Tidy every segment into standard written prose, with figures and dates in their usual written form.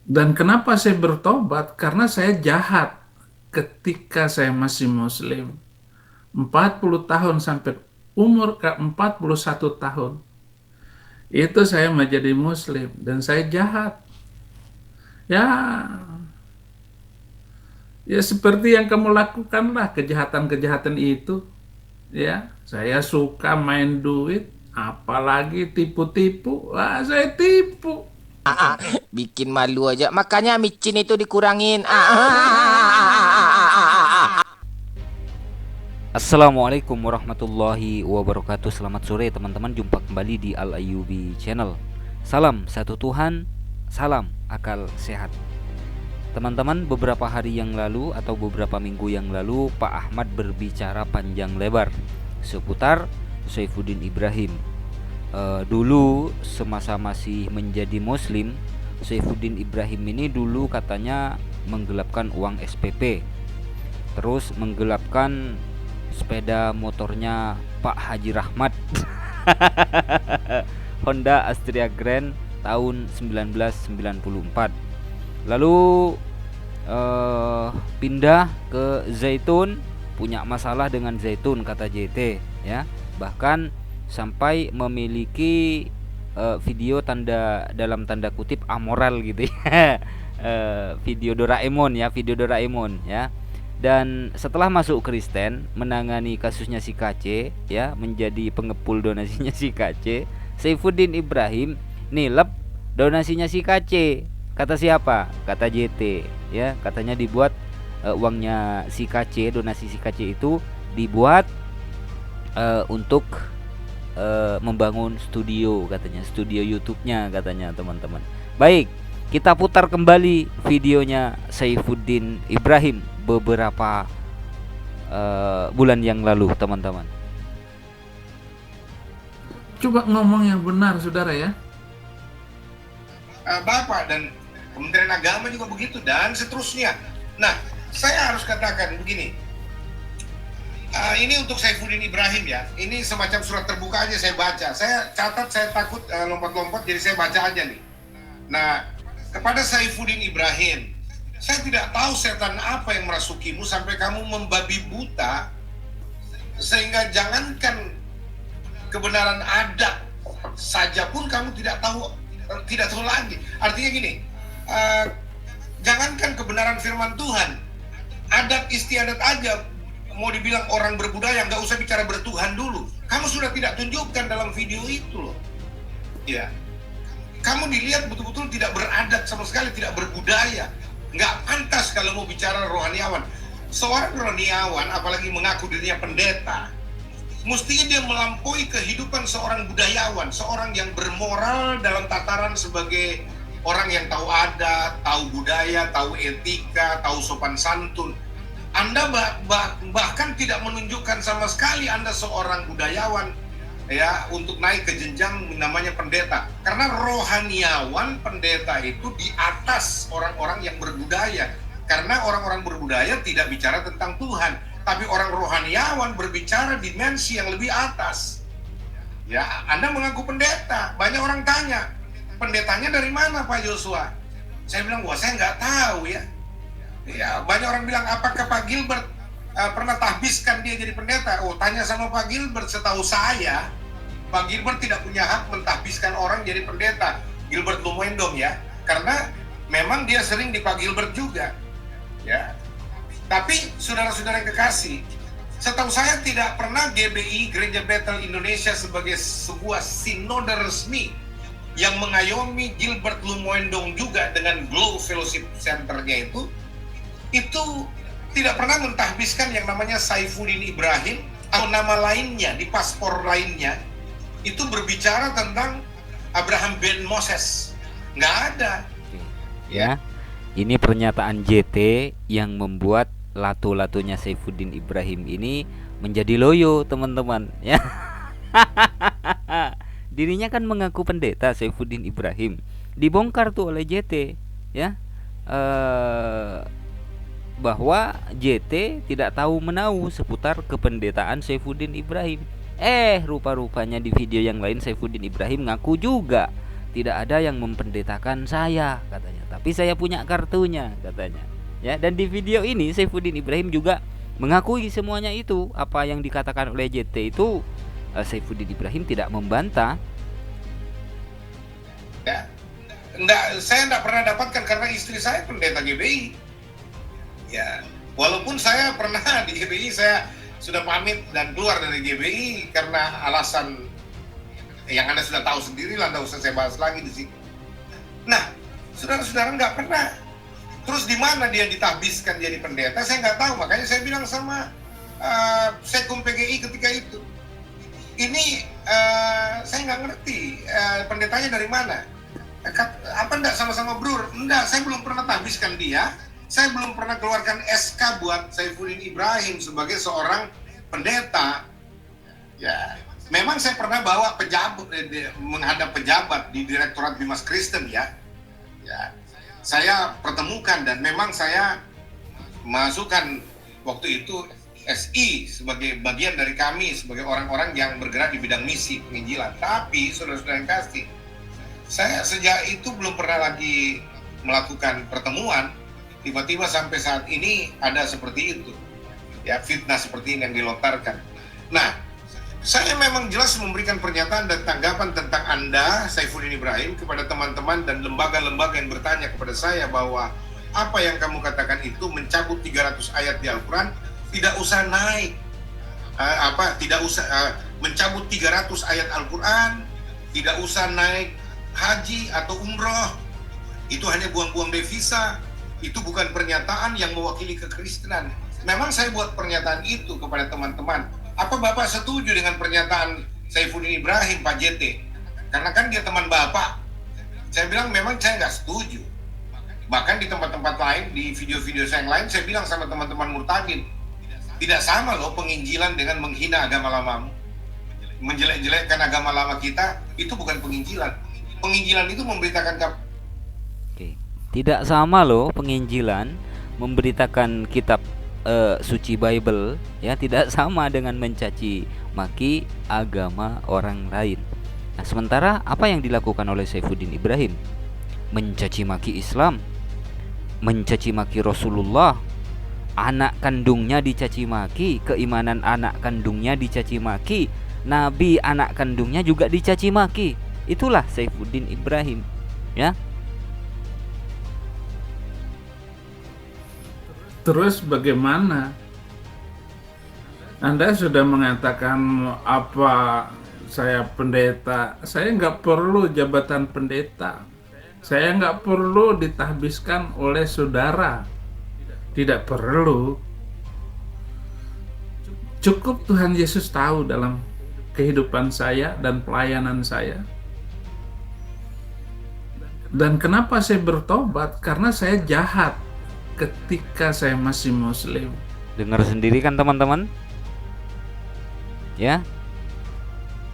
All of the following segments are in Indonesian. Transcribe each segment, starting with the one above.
Dan kenapa saya bertobat? Karena saya jahat ketika saya masih muslim. 40 tahun sampai umur ke 41 tahun. Itu saya menjadi muslim dan saya jahat. Ya, ya seperti yang kamu lakukan lah kejahatan-kejahatan itu. Ya, saya suka main duit, apalagi tipu-tipu. Wah, saya tipu. Bikin malu aja. Makanya micin itu dikurangin. Assalamualaikum warahmatullahi wabarakatuh. Selamat sore teman-teman. Jumpa kembali di Al Ayyubi Channel. Salam satu Tuhan, salam akal sehat. Teman-teman, beberapa hari yang lalu atau beberapa minggu yang lalu Pak Ahmad berbicara panjang lebar seputar Saifuddin Ibrahim. Dulu semasa masih menjadi muslim, Saifuddin Ibrahim ini dulu katanya menggelapkan uang SPP, terus menggelapkan sepeda motornya Pak Haji Rahmat Honda Astria Grand tahun 1994. Lalu pindah ke Zaitun, punya masalah dengan Zaitun kata JT ya. Bahkan sampai memiliki video tanda dalam tanda kutip amoral gitu ya. Video Doraemon ya, video Doraemon ya. Dan setelah masuk Kristen, menangani kasusnya si KC ya, menjadi pengepul donasinya si KC, Saifuddin Ibrahim nilep donasinya si KC. Kata siapa? Kata JT ya, katanya dibuat uangnya si KC, donasi si KC itu dibuat untuk membangun studio, katanya studio YouTube-nya katanya teman-teman. Baik, kita putar kembali videonya Saifuddin Ibrahim beberapa bulan yang lalu teman-teman. Coba ngomong yang benar, saudara ya. Bapak dan Kementerian Agama juga begitu dan seterusnya. Nah, saya harus katakan begini. Ini untuk Saifuddin Ibrahim ya. Ini semacam surat terbuka aja saya baca. Saya catat, saya takut lompat-lompat, jadi saya baca aja nih. Nah, kepada Saifuddin Ibrahim, saya tidak tahu setan apa yang merasukimu sampai kamu membabi buta, sehingga jangankan kebenaran adat saja pun kamu tidak tahu lagi. Artinya gini, jangankan kebenaran firman Tuhan, adat istiadat aja mau dibilang orang berbudaya, nggak usah bicara bertuhan dulu. Kamu sudah tidak tunjukkan dalam video itu loh. Ya, kamu dilihat betul-betul tidak beradat sama sekali, tidak berbudaya. Nggak pantas kalau mau bicara rohaniawan. Seorang rohaniawan, apalagi mengaku dirinya pendeta, mestinya dia melampaui kehidupan seorang budayawan, seorang yang bermoral dalam tataran sebagai orang yang tahu adat, tahu budaya, tahu etika, tahu sopan santun. Anda bahkan tidak menunjukkan sama sekali Anda seorang budayawan ya untuk naik ke jenjang namanya pendeta. Karena rohaniawan pendeta itu di atas orang-orang yang berbudaya. Karena orang-orang berbudaya tidak bicara tentang Tuhan, tapi orang rohaniawan berbicara dimensi yang lebih atas. Ya, Anda mengaku pendeta. Banyak orang tanya, pendetanya dari mana Pak Joshua? Saya bilang, wah saya nggak tahu ya. Ya, banyak orang bilang, apakah Pak Gilbert pernah tahbiskan dia jadi pendeta? Oh, tanya sama Pak Gilbert. Setahu saya, Pak Gilbert tidak punya hak mentahbiskan orang jadi pendeta. Gilbert Lumendong ya, karena memang dia sering di Pak Gilbert juga. Ya, tapi saudara-saudara yang kekasih, setahu saya tidak pernah GBI Gereja Bethel Indonesia sebagai sebuah sinode resmi yang mengayomi Gilbert Lumendong juga dengan Glow Fellowship Center-nya itu tidak pernah mentahbiskan yang namanya Saifuddin Ibrahim atau nama lainnya di paspor lainnya itu berbicara tentang Abraham ben Moses. Nggak ada. Ya, ini pernyataan JT yang membuat lato-latonya Saifuddin Ibrahim ini menjadi loyo teman-teman ya. Dirinya kan mengaku pendeta Saifuddin Ibrahim, dibongkar tuh oleh JT ya, bahwa JT tidak tahu menahu seputar kependetaan Saifuddin Ibrahim. Rupa-rupanya di video yang lain Saifuddin Ibrahim ngaku juga tidak ada yang mempendetakan saya katanya, tapi saya punya kartunya katanya. Ya, dan di video ini Saifuddin Ibrahim juga mengakui semuanya itu. Apa yang dikatakan oleh JT itu Saifuddin Ibrahim tidak membantah. Ya, saya enggak pernah dapatkan karena istri saya pendeta GBI. Ya, walaupun saya pernah di GBI, saya sudah pamit dan keluar dari GBI karena alasan yang Anda sudah tahu sendiri lah, nggak usah saya bahas lagi di sini. Nah, saudara-saudara nggak pernah. Terus di mana dia ditahbiskan jadi pendeta, saya nggak tahu. Makanya saya bilang sama Sekum PGI ketika itu, ini saya nggak ngerti pendetanya dari mana. Apa enggak sama-sama brur? Enggak, saya belum pernah tahbiskan dia. Saya belum pernah keluarkan SK buat Saifuddin Ibrahim sebagai seorang pendeta. Ya, memang saya pernah bawa pejabat menghadap pejabat di Direktorat Bimas Kristen ya. Ya, saya pertemukan dan memang saya masukkan waktu itu SI sebagai bagian dari kami sebagai orang-orang yang bergerak di bidang misi penginjilan. Tapi saudara-saudara yang kasih, saya sejak itu belum pernah lagi melakukan pertemuan. Tiba-tiba sampai saat ini ada seperti itu, ya, fitnah seperti ini yang dilontarkan. Nah, saya memang jelas memberikan pernyataan dan tanggapan tentang Anda, Saifuddin Ibrahim, kepada teman-teman dan lembaga-lembaga yang bertanya kepada saya bahwa apa yang kamu katakan itu mencabut 300 ayat di Al-Quran, tidak usah naik, tidak usah mencabut 300 ayat Al-Quran, tidak usah naik haji atau umroh, itu hanya buang-buang devisa. Itu bukan pernyataan yang mewakili kekristenan. Memang saya buat pernyataan itu kepada teman-teman. Apa Bapak setuju dengan pernyataan Saifuddin Ibrahim, Pak JT? Karena kan dia teman Bapak. Saya bilang memang saya nggak setuju. Bahkan di tempat-tempat lain, di video-video saya yang lain, saya bilang sama teman-teman murtadin, tidak sama loh penginjilan dengan menghina agama lamamu. Menjelek-jelekkan agama lama kita, itu bukan penginjilan. Penginjilan itu memberitakan tidak sama loh penginjilan memberitakan kitab suci Bible, ya, tidak sama dengan mencaci maki agama orang lain. Nah, sementara apa yang dilakukan oleh Saifuddin Ibrahim? Mencaci maki Islam, mencaci maki Rasulullah, anak kandungnya dicaci maki, keimanan anak kandungnya dicaci maki, Nabi anak kandungnya juga dicaci maki. Itulah Saifuddin Ibrahim, ya. Terus bagaimana? Anda sudah mengatakan apa saya pendeta. Saya nggak perlu jabatan pendeta. Saya nggak perlu ditahbiskan oleh saudara. Tidak perlu. Cukup Tuhan Yesus tahu dalam kehidupan saya dan pelayanan saya. Dan kenapa saya bertobat? Karena saya jahat ketika saya masih Muslim. Dengar sendiri kan teman-teman? Ya,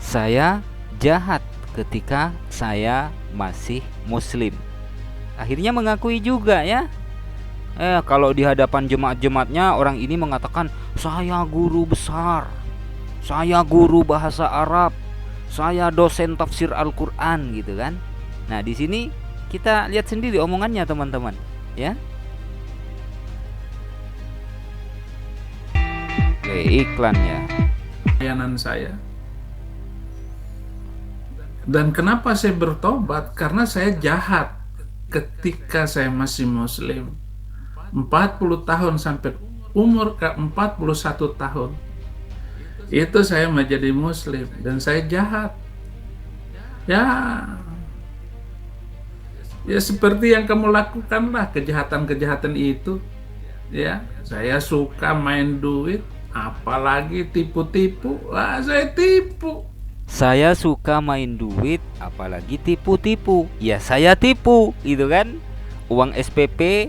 saya jahat ketika saya masih Muslim. Akhirnya mengakui juga, ya. Kalau di hadapan jemaat-jemaatnya orang ini mengatakan, saya guru besar, saya guru bahasa Arab, saya dosen tafsir Al-Quran, gitu kan. Nah, di sini kita lihat sendiri omongannya teman-teman, ya. Iklannya Pelayanan saya. Dan kenapa saya bertobat? Karena saya jahat ketika saya masih Muslim. 40 tahun sampai umur ke 41 tahun. Itu saya menjadi Muslim dan saya jahat. Ya seperti yang kamu lakukan lah, kejahatan-kejahatan itu. Ya, saya suka main duit. Apalagi tipu-tipu, saya tipu. Saya suka main duit, apalagi tipu-tipu. Ya saya tipu, gitu kan. Uang SPP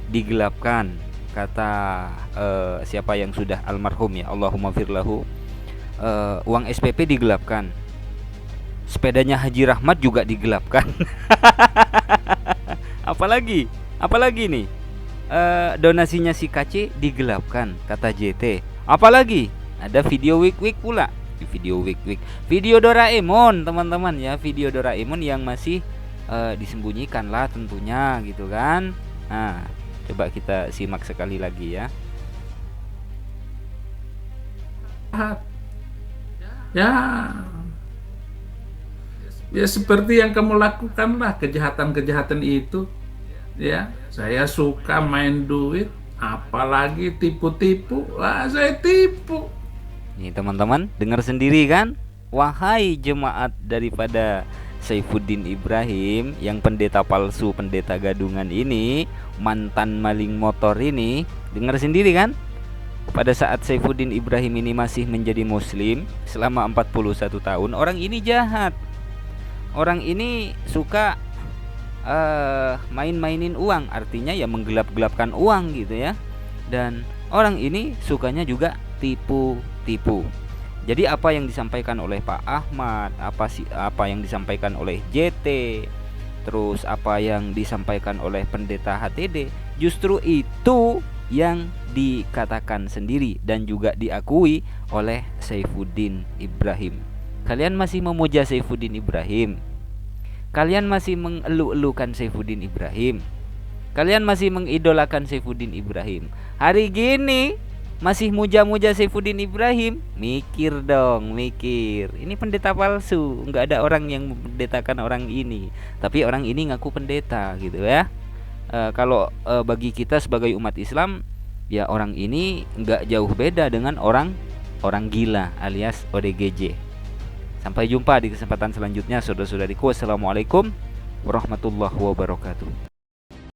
digelapkan, kata siapa yang sudah almarhum, ya, Allahumma firlahu. Uang SPP digelapkan. Sepedanya Haji Rahmat juga digelapkan. Apalagi nih, donasinya si KC digelapkan, kata JT. Apalagi ada video wik-wik pula. di video Wik-Wik, video Doraemon teman-teman ya, video Doraemon yang masih disembunyikan lah tentunya gitu kan. Nah, coba kita simak sekali lagi ya. Ya seperti yang kamu lakukan lah, kejahatan-kejahatan itu. Ya, saya suka main duit, apalagi tipu-tipu. Wah, saya tipu. Nih teman-teman, dengar sendiri kan? Wahai jemaat daripada Saifuddin Ibrahim, yang pendeta palsu, pendeta gadungan ini, mantan maling motor ini, dengar sendiri kan? Pada saat Saifuddin Ibrahim ini masih menjadi muslim selama 41 tahun, orang ini jahat. Orang ini suka main-mainin uang, artinya ya menggelap-gelapkan uang gitu ya. Dan orang ini sukanya juga tipu-tipu. Jadi apa yang disampaikan oleh Pak Ahmad, apa yang disampaikan oleh JT, terus apa yang disampaikan oleh pendeta HTD, justru itu yang dikatakan sendiri dan juga diakui oleh Saifuddin Ibrahim. Kalian masih memuja Saifuddin Ibrahim. Kalian masih mengeluh-elukan Saifuddin Ibrahim. Kalian masih mengidolakan Saifuddin Ibrahim. Hari gini masih muja-muja Saifuddin Ibrahim. Mikir dong, mikir. Ini pendeta palsu, nggak ada orang yang mempendetakan orang ini. Tapi orang ini ngaku pendeta gitu ya. Kalau bagi kita sebagai umat Islam, ya orang ini nggak jauh beda dengan orang gila alias ODGJ. Sampai jumpa di kesempatan selanjutnya, saudara-saudariku. Wassalamualaikum warahmatullahi wabarakatuh.